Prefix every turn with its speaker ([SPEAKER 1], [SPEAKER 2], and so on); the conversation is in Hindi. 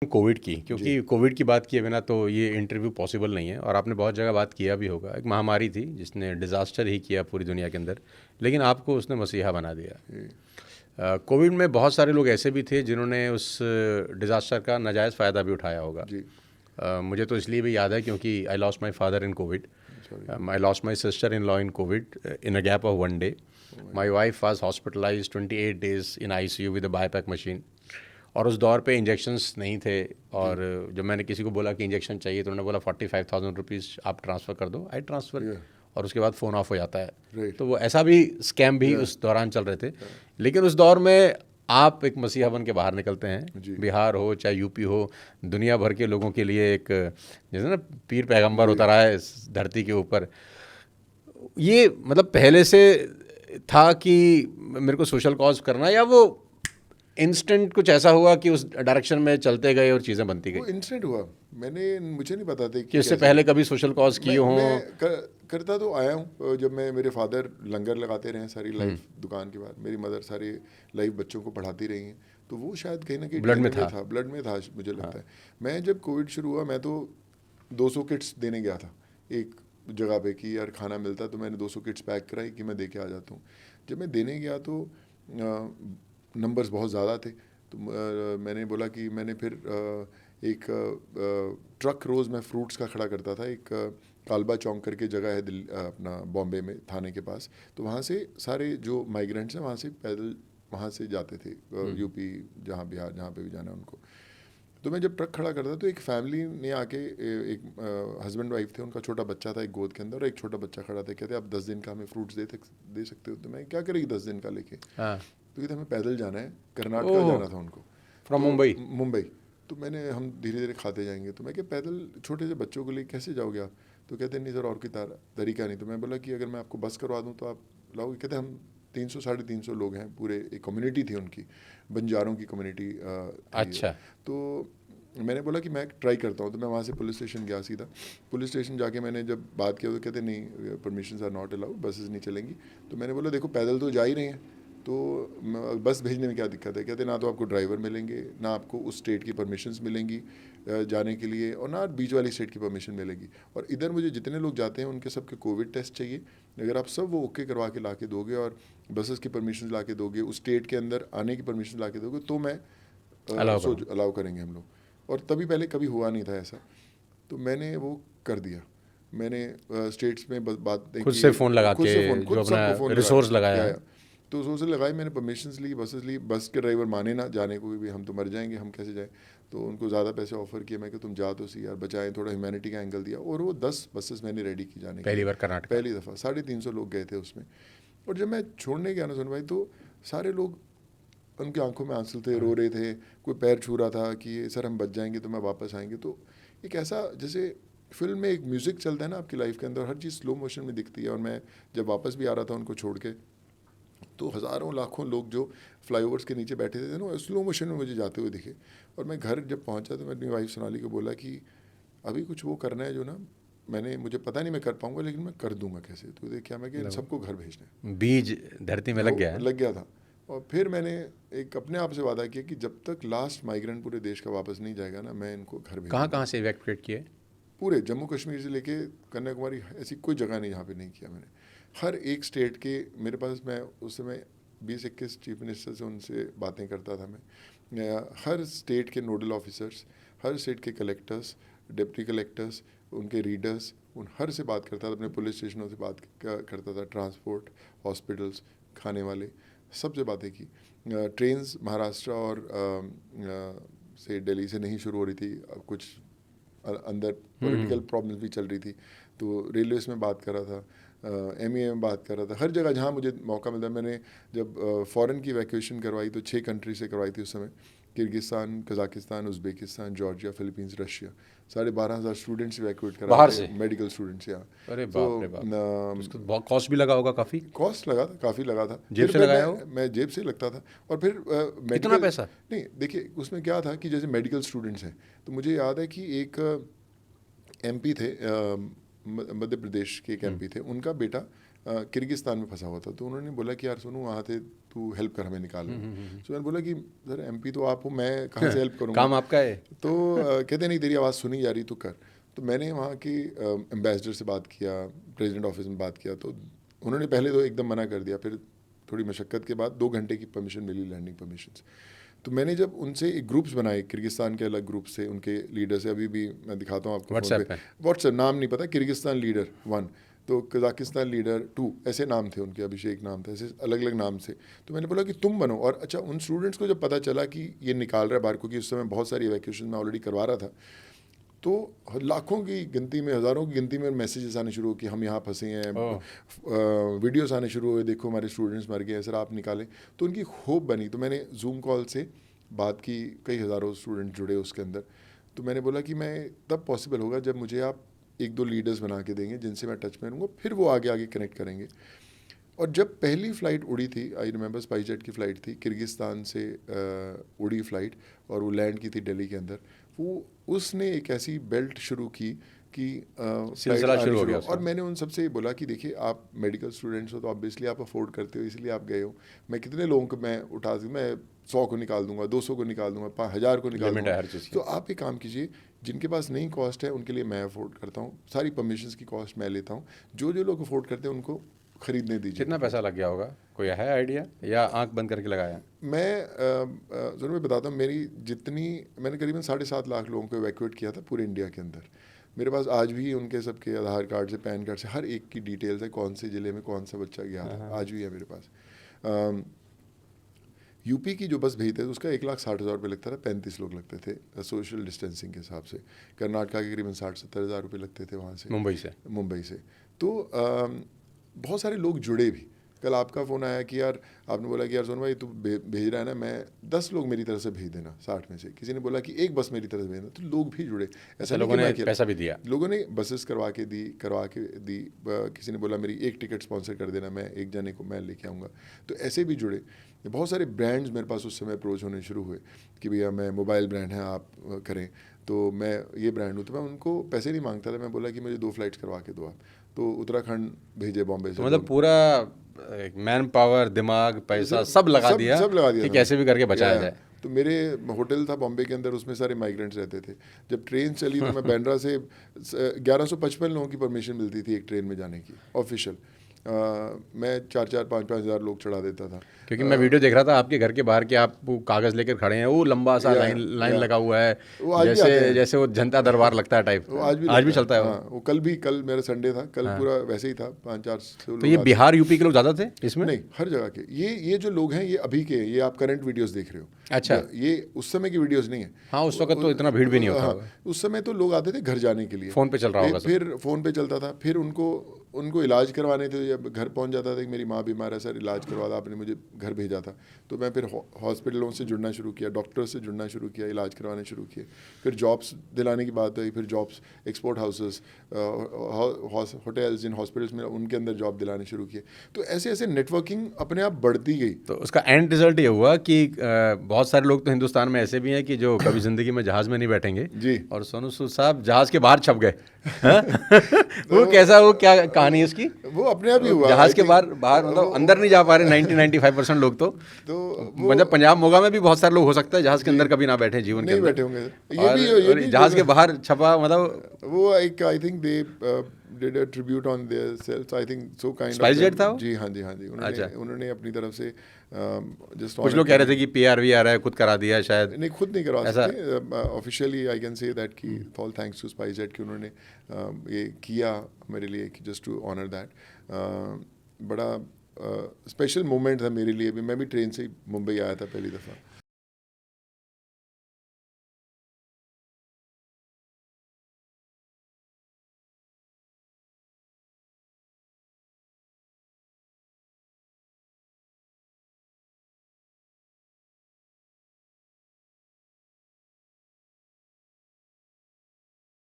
[SPEAKER 1] कोविड की, क्योंकि कोविड की बात किए बिना तो ये इंटरव्यू पॉसिबल नहीं है, और आपने बहुत जगह बात किया भी होगा। एक महामारी थी जिसने डिज़ास्टर ही किया पूरी दुनिया के अंदर, लेकिन आपको उसने मसीहा बना दिया। कोविड में बहुत सारे लोग ऐसे भी थे जिन्होंने उस डिज़ास्टर का नाजायज़ फ़ायदा भी उठाया होगा।
[SPEAKER 2] जी।
[SPEAKER 1] मुझे तो इसलिए भी याद है क्योंकि I lost my father in COVID, I lost my sister in law in COVID in a gap of 1 day। My wife was hospitalize 28 days in ICU with a BiPAP machine. और उस दौर पे इंजेक्शन्स नहीं थे, और जब मैंने किसी को बोला कि इंजेक्शन चाहिए तो उन्होंने बोला 45,000 रुपीज़ आप ट्रांसफ़र कर दो। आई ट्रांसफ़र, और उसके बाद फ़ोन ऑफ हो जाता है।
[SPEAKER 2] राइट।
[SPEAKER 1] तो वो ऐसा भी स्कैम भी उस दौरान चल रहे थे। लेकिन उस दौर में आप एक मसीहा बन के बाहर निकलते हैं। बिहार हो चाहे यूपी हो, दुनिया भर के लोगों के लिए एक, जैसे ना पीर पैगंबर उतर आया है इस धरती के ऊपर। ये मतलब पहले से था कि मेरे को सोशल कॉज करना, या वो इंस्टेंट कुछ ऐसा हुआ कि उस डायरेक्शन में चलते गए और चीज़ें बनती गई?
[SPEAKER 2] वो इंसिडेंट हुआ। मुझे नहीं पता था
[SPEAKER 1] कि
[SPEAKER 2] कि
[SPEAKER 1] इससे
[SPEAKER 2] कैसे।
[SPEAKER 1] पहले कभी सोशल कॉज किए हों?
[SPEAKER 2] करता तो आया हूँ। जब मेरे फादर लंगर लगाते रहे सारी लाइफ दुकान के बाद, मेरी मदर सारी लाइफ बच्चों को पढ़ाती रही हैं, तो वो शायद कहीं ना कहीं
[SPEAKER 1] ब्लड में
[SPEAKER 2] DNA
[SPEAKER 1] था।
[SPEAKER 2] ब्लड में था मुझे लगता है। मैं जब कोविड शुरू हुआ, मैं तो 200 किट्स देने गया था एक जगह पे कि यार खाना मिलता, तो मैंने 200 किट्स पैक कराई कि मैं दे के आ जाता हूँ। जब मैं देने गया तो नंबर्स बहुत ज़्यादा थे, तो मैंने बोला कि मैंने फिर एक ट्रक रोज़ मैं फ्रूट्स का खड़ा करता था। एक कालबा चौक करके जगह है दिल्ली, अपना बॉम्बे में थाने के पास। तो वहाँ से सारे जो माइग्रेंट्स हैं वहाँ से पैदल वहाँ से जाते थे, यूपी जहाँ बिहार जहाँ पे भी जाना उनको। तो मैं जब ट्रक खड़ा करता तो एक फैमिली ने आके, एक हस्बैंड वाइफ थे, उनका छोटा बच्चा था एक गोद के अंदर, और एक छोटा बच्चा खड़ा था। कहते आप 10 दिन का हमें फ्रूट्स दे सकते हो? तो मैं क्या करेगी 10 दिन का लेके? तो कहते हमें पैदल जाना है, कर्नाटका
[SPEAKER 1] ओह,
[SPEAKER 2] जाना था उनको।
[SPEAKER 1] फ्रॉम
[SPEAKER 2] तो
[SPEAKER 1] मुंबई?
[SPEAKER 2] मुंबई। तो हम धीरे धीरे खाते जाएंगे। तो मैं क्या पैदल छोटे से बच्चों को लेके कैसे जाओगे आप? तो कहते नहीं सर, और कोई तरीका नहीं। तो मैं बोला कि अगर मैं आपको बस करवा दूँ तो आप लाओगे? कहते हम 300 350 लोग हैं, पूरे एक कम्युनिटी थी उनकी, बंजारों की कम्युनिटी थी।
[SPEAKER 1] अच्छा।
[SPEAKER 2] तो मैंने बोला कि मैं ट्राई करता हूँ। तो मैं वहाँ से पुलिस स्टेशन गया सीधा। पुलिस स्टेशन जाके मैंने जब बात किया तो कहते नहीं, permission are not allowed, buses नहीं चलेंगी। तो मैंने बोला देखो पैदल तो जा ही रहे हैं, तो बस भेजने में क्या दिक्कत है? कहते ना तो आपको ड्राइवर मिलेंगे, ना आपको उस स्टेट की परमिशंस मिलेंगी जाने के लिए, और ना बीच वाली स्टेट की परमिशन मिलेगी। और इधर मुझे जितने लोग जाते हैं उनके सबके कोविड टेस्ट चाहिए। अगर आप सब वो ओके करवा के ला के दोगे और बसेस की परमिशन ला के दोगे, उस स्टेट के अंदर आने की परमिशन ला के दोगे, तो मैं अलाउ करेंगे हम लोग। और तभी पहले कभी हुआ नहीं था ऐसा। तो मैंने वो कर दिया। मैंने स्टेट्स में बातें
[SPEAKER 1] खुद
[SPEAKER 2] की,
[SPEAKER 1] से फ़ोन लगा
[SPEAKER 2] खुद
[SPEAKER 1] के,
[SPEAKER 2] से फ़ोन,
[SPEAKER 1] जो
[SPEAKER 2] खुद
[SPEAKER 1] अपना
[SPEAKER 2] सबको फ़ोन
[SPEAKER 1] रिसोर्स
[SPEAKER 2] लगाया
[SPEAKER 1] लगाया
[SPEAKER 2] या,
[SPEAKER 1] है।
[SPEAKER 2] या। तो सोशल लगाई, मैंने परमिशंस ली, बसेस ली। बस के ड्राइवर माने ना जाने को भी, हम तो मर जाएंगे, हम कैसे जाएं? तो उनको ज़्यादा पैसे ऑफर किए। मैं कि तुम जा तो सी यार, बचाएं, थोड़ा ह्यूमैनिटी का एंगल दिया। और वो 10 बसेस मैंने रेडी की जाने के
[SPEAKER 1] पहली
[SPEAKER 2] लिए।
[SPEAKER 1] बार कर्नाटका?
[SPEAKER 2] पहली दफ़ा 350 लोग गए थे उसमें। और जब मैं छोड़ने गया ना सुन भाई, तो सारे लोग, उनकी आंखों में आंसू थे, रो रहे थे। कोई पैर छू रहा था कि सर हम बच जाएंगे तो मैं वापस आएंगे। तो एक ऐसा, जैसे फिल्म में एक म्यूज़िक चलता है ना आपकी लाइफ के अंदर, हर चीज़ स्लो मोशन में दिखती है। और मैं जब वापस भी आ रहा था उनको छोड़ के, तो हज़ारों लाखों लोग जो फ्लाईओवर्स के नीचे बैठे थे ना, स्लो मोशन में मुझे जाते हुए दिखे। और मैं घर जब पहुंचा तो मैं अपनी वाइफ सोनाली को बोला कि अभी कुछ वो करना है जो ना, मुझे पता नहीं मैं कर पाऊंगा, लेकिन मैं कर दूंगा कैसे। तो देख क्या, मैं कि इन सबको घर भेजना है।
[SPEAKER 1] बीज धरती में लग गया है।
[SPEAKER 2] लग गया था। और फिर मैंने एक अपने आप से वादा किया कि जब तक लास्ट माइग्रेंट पूरे देश का वापस नहीं जाएगा ना, मैं इनको घर
[SPEAKER 1] कहाँ
[SPEAKER 2] भेजूंगा।
[SPEAKER 1] कहाँ से इवैक्यूएट किए?
[SPEAKER 2] पूरे जम्मू कश्मीर से लेके कन्याकुमारी, ऐसी कोई जगह नहीं जहाँ पे नहीं किया मैंने। हर एक स्टेट के मेरे पास, मैं उस समय 20-21 चीफ मिनिस्टर से उनसे बातें करता था मैं। हर स्टेट के नोडल ऑफिसर्स, हर स्टेट के कलेक्टर्स, डिप्टी कलेक्टर्स, उनके रीडर्स, उन हर से बात करता था। अपने पुलिस स्टेशनों से बात करता था, ट्रांसपोर्ट, हॉस्पिटल्स, खाने वाले, सबसे बातें की। ट्रेन्स महाराष्ट्र और से दिल्ली से नहीं शुरू हो रही थी, कुछ अंदर पॉलिटिकल प्रॉब्लम्स भी चल रही थी। तो रेलवेज़ में बात कर रहा था, MEA में बात कर रहा था। हर जगह जहाँ मुझे मौका मिलता, मैंने जब फ़ॉरेन की वैक्यूएशन करवाई तो 6 कंट्री से करवाई थी उस समय। Kyrgyzstan, Kazakhstan, Uzbekistan, Georgia, Philippines, Russia. 12,500 students evacuate कराए
[SPEAKER 1] बाहर
[SPEAKER 2] थे,
[SPEAKER 1] से?
[SPEAKER 2] मेडिकल स्टूडेंट्स यहाँ।
[SPEAKER 1] अरे
[SPEAKER 2] तो
[SPEAKER 1] बाप रे बाप, उसको बहुत कॉस्ट भी लगा होगा काफ़ी।
[SPEAKER 2] कॉस्ट लगा था, काफ़ी लगा था।
[SPEAKER 1] जेब
[SPEAKER 2] फिर
[SPEAKER 1] से लगाया हो?
[SPEAKER 2] मैं जेब से लगता था। और फिर
[SPEAKER 1] इतना
[SPEAKER 2] मेडिकल,
[SPEAKER 1] पैसा?
[SPEAKER 2] नहीं देखिए उसमें क्या था कि जैसे मेडिकल स्टूडेंट्स हैं, तो मुझे याद है कि एक MP थे, मध्य प्रदेश के एक MP थे, उनका बेटा किर्गिस्तान में फंसा हुआ था। तो उन्होंने बोला कि यार सुनो वहाँ थे, तू हेल्प कर हमें निकाल। तो मैंने बोला कि सर MP तो आप हो, मैं कहाँ से हेल्प करूँगा,
[SPEAKER 1] काम आपका है।
[SPEAKER 2] तो कहते नहीं तेरी आवाज़ सुनी जा रही तो कर। तो मैंने वहाँ के एम्बेसडर से बात किया, प्रेसिडेंट ऑफिस में बात किया, तो उन्होंने पहले तो एकदम मना कर दिया, फिर थोड़ी मशक्क़त के बाद 2 घंटे की परमिशन मिली, लैंडिंग परमिशन। तो मैंने जब उनसे एक ग्रुप्स बनाए, किर्गिस्तान के अलग ग्रुप से, उनके लीडर से, अभी भी मैं दिखाता हूँ आपको व्हाट्सएप, नाम नहीं पता, किर्गिस्तान लीडर 1, तो कजाकिस्तान लीडर 2, ऐसे नाम थे उनके, अभिषेक नाम था, ऐसे अलग अलग नाम से। तो मैंने बोला कि तुम बनो। और अच्छा, उन स्टूडेंट्स को जब पता चला कि ये निकाल रहा है बाहर, क्योंकि उस समय बहुत सारी इवैक्यूएशन मैं ऑलरेडी करवा रहा था, तो लाखों की गिनती में, हज़ारों की गिनती में मैसेजेस आने शुरू हो कि हम यहाँ फंसे हैं, वीडियोस आने शुरू हुए, देखो हमारे स्टूडेंट्स मर गए, सर आप निकालें। तो उनकी होप बनी। तो मैंने जूम कॉल से बात की, कई हज़ारों स्टूडेंट जुड़े उसके अंदर। तो मैंने बोला कि मैं तब पॉसिबल होगा जब मुझे आप 1-2 लीडर्स बना के देंगे जिनसे मैं टच में रहूँगा, फिर वो आगे आगे कनेक्ट करेंगे। और जब पहली फ़्लाइट उड़ी थी, आई रिमेंबर, स्पाइसजेट की फ़्लाइट थी, किर्गिस्तान से उड़ी फ़्लाइट, और वो लैंड की थी दिल्ली के अंदर। वो उसने एक ऐसी बेल्ट शुरू की कि
[SPEAKER 1] सिलसिला शुरू हो गया।
[SPEAKER 2] और मैंने उन सबसे ये बोला कि देखिए आप मेडिकल स्टूडेंट्स हो, तो ऑब्वियसली आप अफोर्ड करते हो, इसलिए आप गए हो। मैं कितने लोगों को मैं उठा सकूँ, मैं 100 को निकाल दूंगा, 200 को निकाल दूंगा, 1000 को निकाल दूंगा। तो आप एक काम कीजिए, जिनके पास नहीं कॉस्ट है उनके लिए मैं अफोर्ड करता हूँ, सारी परमिशंस की कॉस्ट मैं लेता हूँ, जो लोग अफोर्ड करते हैं उनको खरीदने दीजिए।
[SPEAKER 1] कितना पैसा लग गया होगा, कोई है आइडिया, या आंख बंद करके लगाया?
[SPEAKER 2] मैं ज़रूर मैं बताता हूँ, मेरी जितनी, मैंने करीबन 7.5 लाख लोगों को इवैक्यूएट किया था पूरे इंडिया के अंदर। मेरे पास आज भी उनके सबके आधार कार्ड से, पैन कार्ड से, हर एक की डिटेल्स है, कौन से ज़िले में कौन सा बच्चा गया था, आज भी है मेरे पास। यूपी की जो बस भेजते थे उसका 1,60,000 रुपये लगता था, 35 लोग लगते थे सोशल डिस्टेंसिंग के हिसाब से। कर्नाटका के करीबन 60-70 हज़ार रुपये लगते थे वहाँ से, मुंबई से। तो बहुत सारे लोग जुड़े भी। कल आपका फ़ोन आया कि यार, आपने बोला कि यार सोनू भाई तू भेज रहा है ना, मैं 10 लोग मेरी तरफ से भेज देना 60 में से। किसी ने बोला कि एक बस मेरी तरफ से भेजना, तो लोग भी जुड़े। ऐसा
[SPEAKER 1] लोगों ने पैसा भी दिया,
[SPEAKER 2] लोगों ने बसेस करवा के दी। किसी ने बोला मेरी एक टिकट स्पॉन्सर कर देना, मैं एक जने को मैं लेके आऊँगा। तो ऐसे भी जुड़े। बहुत सारे ब्रांड्स मेरे पास उस समय अप्रोच होने शुरू हुए कि भैया मैं मोबाइल ब्रांड है, आप करें, तो मैं ये ब्रांड हूँ। तो मैं उनको पैसे नहीं मांगता था, मैं बोला कि मुझे 2 फ्लाइट्स करवा के दो आप। तो उत्तराखंड भेजे, बॉम्बे से।
[SPEAKER 1] तो मतलब पूरा मैन पावर, दिमाग, पैसा सब लगा दिया कि कैसे भी करके बचाया जाए।
[SPEAKER 2] तो मेरे होटल था बॉम्बे के अंदर, उसमें सारे माइग्रेंट्स रहते थे। जब ट्रेन चली तो मैं बांद्रा से 1155 लोगों की परमिशन मिलती थी एक ट्रेन में जाने की, ऑफिशियल। मैं 4-4, 5-5 हज़ार लोग चढ़ा देता था।
[SPEAKER 1] क्योंकि मैं वीडियो देख रहा था आपके घर के बाहर कि आप वो कागज़ लेकर खड़े हैं, वो लंबा सा लाइन लगा हुआ है, जैसे वो जनता दरबार लगता है टाइप।
[SPEAKER 2] वो आज भी चलता है। वो कल मेरा संडे था, कल पूरा वैसे ही था, 5-4 लोग।
[SPEAKER 1] तो ये बिहार यूपी के लोग ज़्यादा थे इसमें?
[SPEAKER 2] नहीं, हर जगह के। ये जो लोग हैं ये अभी के, ये आप करंट वीडियोस देख रहे हो।
[SPEAKER 1] अच्छा,
[SPEAKER 2] ये उस समय की वीडियोस नहीं है।
[SPEAKER 1] हाँ, उस वक्त तो इतना भीड़ भी नहीं होता होगा।
[SPEAKER 2] उस समय तो लोग आते थे घर जाने के लिए,
[SPEAKER 1] फ़ोन पे चल रहा होगा,
[SPEAKER 2] फिर फ़ोन पे चलता था, फिर उनको इलाज करवाने थे। जब घर पहुंच जाता था कि मेरी माँ बीमार है सर, इलाज करवा दो, आपने मुझे घर भेजा था। तो मैं फिर हॉस्पिटलों से जुड़ना शुरू किया, डॉक्टर्स से जुड़ना शुरू किया, इलाज करवाने शुरू किए। फिर जॉब्स दिलाने की बात आई, फिर jobs, export houses, hotels, in hospitals में उनके अंदर जॉब दिलाने शुरू किए। तो ऐसे ऐसे नेटवर्किंग अपने आप बढ़ती गई।
[SPEAKER 1] तो उसका एंड रिजल्ट ये हुआ कि बहुत सारे लोग तो हिंदुस्तान में ऐसे भी हैं कि जो कभी ज़िंदगी में जहाज़ में नहीं बैठेंगे
[SPEAKER 2] जी,
[SPEAKER 1] और सोनू सूद साहब जहाज़ के बाहर छप गए। वो कैसा, वो क्या कहानी है उसकी?
[SPEAKER 2] वो अपने आप ही हुआ।
[SPEAKER 1] जहाज के बाहर मतलब अंदर नहीं जा पा रहे 90-95% लोग। तो मतलब पंजाब मोगा में भी बहुत सारे लोग हो सकता है जहाज के अंदर कभी ना बैठे, जीवन के अंदर
[SPEAKER 2] बैठे होंगे।
[SPEAKER 1] ये भी जहाज के बाहर छपा, मतलब
[SPEAKER 2] वो एक, I think they did a tribute on their self, I think so kind of.
[SPEAKER 1] SpiceJet था वो?
[SPEAKER 2] जी हाँ, उन्होंने अपनी तरफ से जस्ट।
[SPEAKER 1] कुछ लोग कह रहे थे कि PRV आ रहा है, खुद करा दिया शायद।
[SPEAKER 2] नहीं, खुद नहीं करवा सकते officially. I can say that कि ऑल थैंक्स टू स्पाइसजेट कि उन्होंने ये किया मेरे लिए, कि जस्ट टू ऑनर दैट। बड़ा स्पेशल मोमेंट था मेरे लिए भी। मैं भी ट्रेन से ही मुंबई आया था पहली दफ़ा।